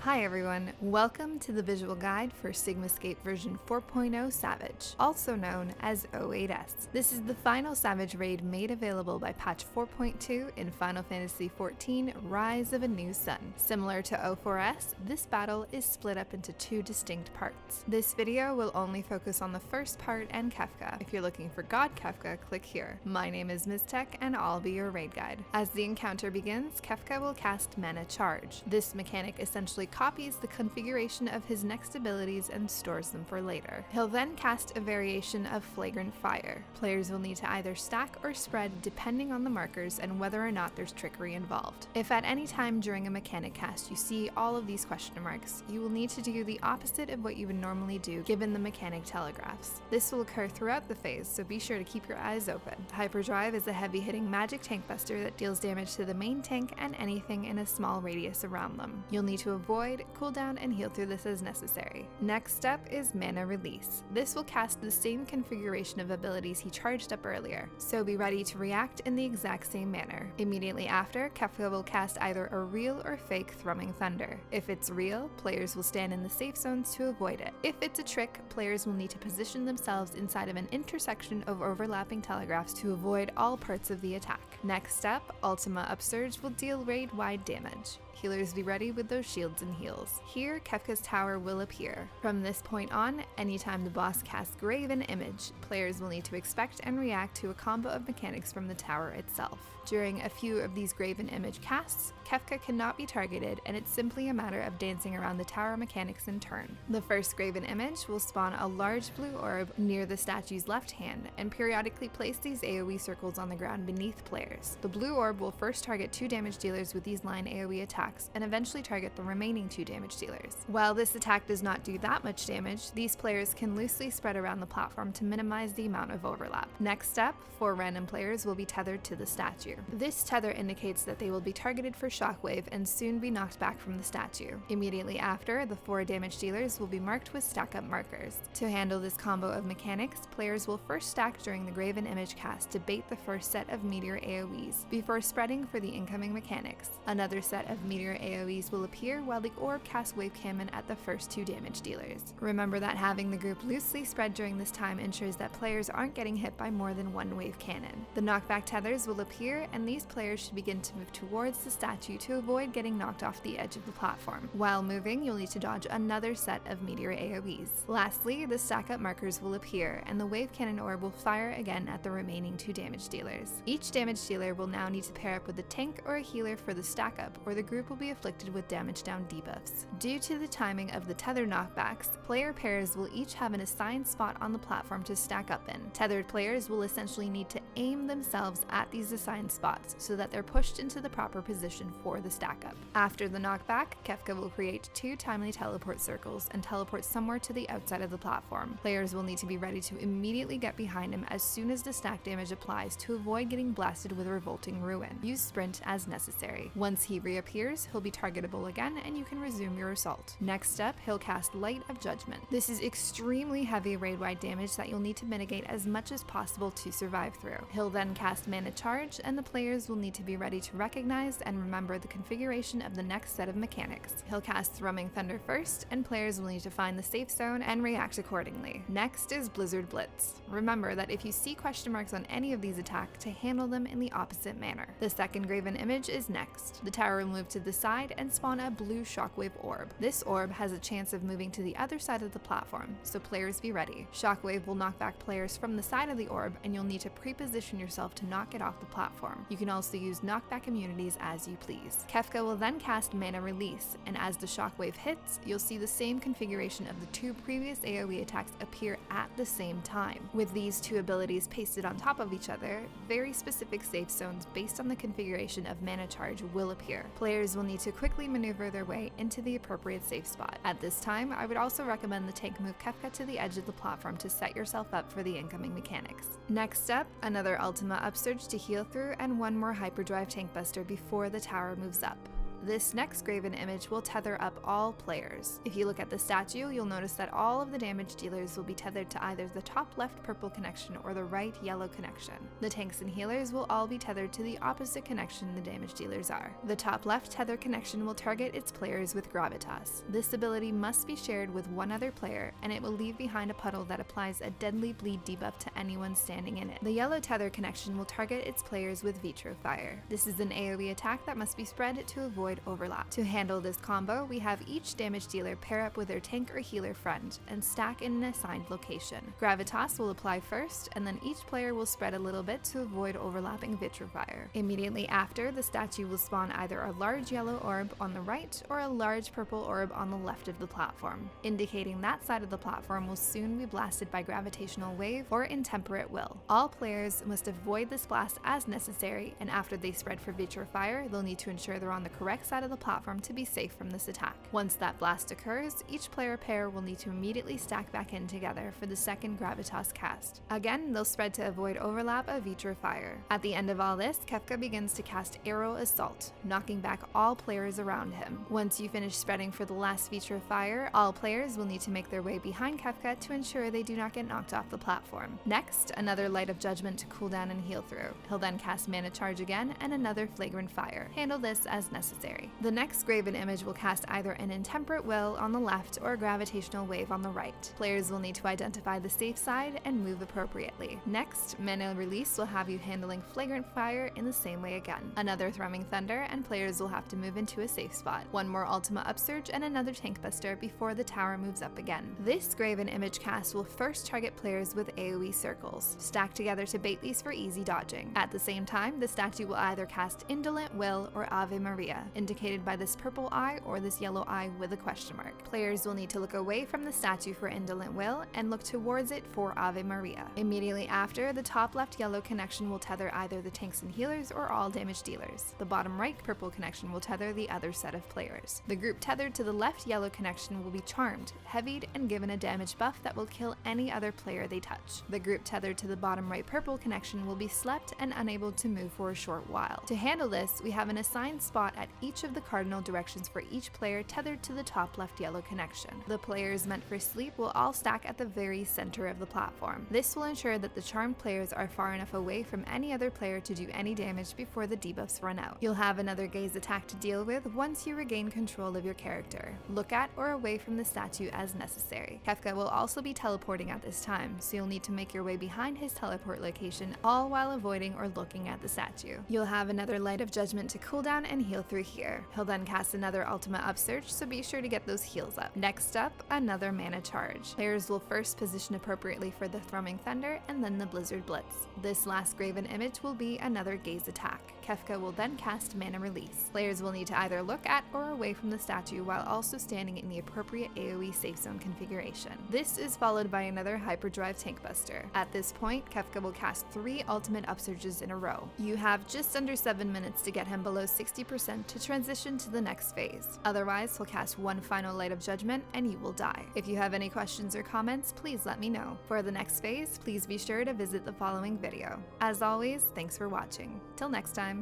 Hi everyone, welcome to the visual guide for Sigmascape version 4.0 Savage, also known as 08S. This is the final Savage raid made available by patch 4.2 in Final Fantasy XIV Rise of a New Sun. Similar to 04S, this battle is split up into two distinct parts. This video will only focus on the first part and Kefka. If you're looking for God Kefka, click here. My name is Ms. Tech and I'll be your raid guide. As the encounter begins, Kefka will cast Mana Charge. This mechanic essentially copies the configuration of his next abilities and stores them for later. He'll then cast a variation of Flagrant Fire. Players will need to either stack or spread depending on the markers and whether or not there's trickery involved. If at any time during a mechanic cast you see all of these question marks, you will need to do the opposite of what you would normally do given the mechanic telegraphs. This will occur throughout the phase, so be sure to keep your eyes open. Hyperdrive is a heavy-hitting magic tank buster that deals damage to the main tank and anything in a small radius around them. You'll need to avoid, cool down, and heal through this as necessary. Next step is Mana Release. This will cast the same configuration of abilities he charged up earlier, so be ready to react in the exact same manner. Immediately after, Kefka will cast either a real or fake Thrumming Thunder. If it's real, players will stand in the safe zones to avoid it. If it's a trick, players will need to position themselves inside of an intersection of overlapping telegraphs to avoid all parts of the attack. Next step, ULTIMA UPSURGE will deal raid-wide damage. Healers be ready with those shields and heals. Here, Kefka's tower will appear. From this point on, anytime the boss casts GRAVEN image, players will need to expect and react to a combo of mechanics from the tower itself. During a few of these GRAVEN image casts, Kefka cannot be targeted, and it's simply a matter of dancing around the tower mechanics in turn. The first GRAVEN image will spawn a large blue orb near the statue's left hand, and periodically place these AoE circles on the ground beneath players. The blue orb will first target 2 damage dealers with these line AoE attacks, and eventually target the remaining 2 damage dealers. While this attack does not do that much damage, these players can loosely spread around the platform to minimize the amount of overlap. Next step, 4 random players will be tethered to the statue. This tether indicates that they will be targeted for shockwave and soon be knocked back from the statue. Immediately after, the 4 damage dealers will be marked with stack-up markers. To handle this combo of mechanics, players will first stack during the GRAVEN image cast to bait the first set of meteor AoEs, before spreading for the incoming mechanics. Another set of meteor AoEs will appear while the orb casts wave cannon at the first 2 damage dealers. Remember that having the group loosely spread during this time ensures that players aren't getting hit by more than 1 wave cannon. The knockback tethers will appear, and these players should begin to move towards the statue to avoid getting knocked off the edge of the platform. While moving, you'll need to dodge another set of meteor AoEs. Lastly, the stack-up markers will appear, and the wave cannon orb will fire again at the remaining 2 damage dealers. Each damage dealer will now need to pair up with a tank or a healer for the stack-up, or the group will be afflicted with damage down debuffs. Due to the timing of the tether knockbacks, player pairs will each have an assigned spot on the platform to stack up in. Tethered players will essentially need to aim themselves at these assigned spots so that they're pushed into the proper position for the stack up. After the knockback, Kefka will create 2 timely teleport circles and teleport somewhere to the outside of the platform. Players will need to be ready to immediately get behind him as soon as the stack damage applies to avoid getting blasted with Revolting Ruin. Use sprint as necessary. Once he reappears, he'll be targetable again and you can resume your assault. Next up, he'll cast Light of Judgment. This is extremely heavy raid-wide damage that you'll need to mitigate as much as possible to survive through. He'll then cast Mana Charge, and the players will need to be ready to recognize and remember the configuration of the next set of mechanics. He'll cast Thrumming Thunder first, and players will need to find the safe zone and react accordingly. Next is Blizzard Blitz. Remember that if you see question marks on any of these attacks, to handle them in the opposite manner. The second GRAVEN image is next. The tower will move to the side and spawn a blue shockwave orb. This orb has a chance of moving to the other side of the platform, so players be ready. Shockwave will knock back players from the side of the orb, and you'll need to pre-position yourself to knock it off the platform. You can also use knockback immunities as you please. Kefka will then cast Mana Release, and as the shockwave hits, you'll see the same configuration of the 2 previous AoE attacks appear at the same time. With these 2 abilities pasted on top of each other, very specific safe zones based on the configuration of Mana Charge will appear. Players will need to quickly maneuver their way into the appropriate safe spot. At this time, I would also recommend the tank move Kefka to the edge of the platform to set yourself up for the incoming mechanics. Next up, another ULTIMA UPSURGE to heal through, and 1 more hyperdrive tank buster before the tower moves up. This next Graven image will tether up all players. If you look at the statue, you'll notice that all of the damage dealers will be tethered to either the top left purple connection or the right yellow connection. The tanks and healers will all be tethered to the opposite connection the damage dealers are. The top left tether connection will target its players with gravitas. This ability must be shared with one other player, and it will leave behind a puddle that applies a deadly bleed debuff to anyone standing in it. The yellow tether connection will target its players with vitrofire. This is an AoE attack that must be spread to avoid overlap. To handle this combo, we have each damage dealer pair up with their tank or healer friend and stack in an assigned location. Gravitas will apply first, and then each player will spread a little bit to avoid overlapping vitrofire. Immediately after, the statue will spawn either a large yellow orb on the right or a large purple orb on the left of the platform, indicating that side of the platform will soon be blasted by gravitational wave or intemperate will. All players must avoid this blast as necessary, and after they spread for vitrofire, they'll need to ensure they're on the correct side of the platform to be safe from this attack. Once that blast occurs, each player pair will need to immediately stack back in together for the second gravitas cast. Again, they'll spread to avoid overlap of vitrofire. At the end of all this, Kefka begins to cast Arrow Assault, knocking back all players around him. Once you finish spreading for the last vitrofire, all players will need to make their way behind Kefka to ensure they do not get knocked off the platform. Next, another Light of Judgment to cool down and heal through. He'll then cast Mana Charge again and another Flagrant Fire. Handle this as necessary. The next Graven image will cast either an Intemperate Will on the left or a Gravitational Wave on the right. Players will need to identify the safe side and move appropriately. Next, Mana Release will have you handling Flagrant Fire in the same way again. Another Thrumming Thunder, and players will have to move into a safe spot. One more Ultima Upsurge and another Tank Buster before the tower moves up again. This Graven image cast will first target players with AoE circles, stacked together to bait these for easy dodging. At the same time, the statue will either cast Indolent Will or Ave Maria, indicated by this purple eye or this yellow eye with a question mark. Players will need to look away from the statue for Indolent Will and look towards it for Ave Maria. Immediately after, the top left yellow connection will tether either the tanks and healers or all damage dealers. The bottom right purple connection will tether the other set of players. The group tethered to the left yellow connection will be charmed, heavied, and given a damage buff that will kill any other player they touch. The group tethered to the bottom right purple connection will be slept and unable to move for a short while. To handle this, we have an assigned spot at each of the cardinal directions for each player tethered to the top left yellow connection. The players meant for sleep will all stack at the very center of the platform. This will ensure that the charmed players are far enough away from any other player to do any damage before the debuffs run out. You'll have another gaze attack to deal with once you regain control of your character. Look at or away from the statue as necessary. Kefka will also be teleporting at this time, so you'll need to make your way behind his teleport location, all while avoiding or looking at the statue. You'll have another Light of Judgment to cool down and heal through here. He'll then cast another Ultima Upsurge, so be sure to get those heals up. Next up, another Mana Charge. Players will first position appropriately for the Thrumming Thunder and then the Blizzard Blitz. This last Graven image will be another gaze attack. Kefka will then cast Mana Release. Players will need to either look at or away from the statue while also standing in the appropriate AoE safe zone configuration. This is followed by another Hyperdrive Tank Buster. At this point, Kefka will cast 3 ultimate upsurges in a row. You have just under 7 minutes to get him below 60% to transition to the next phase. Otherwise, he'll cast one final Light of Judgment and you will die. If you have any questions or comments, please let me know. For the next phase, please be sure to visit the following video. As always, thanks for watching. Till next time.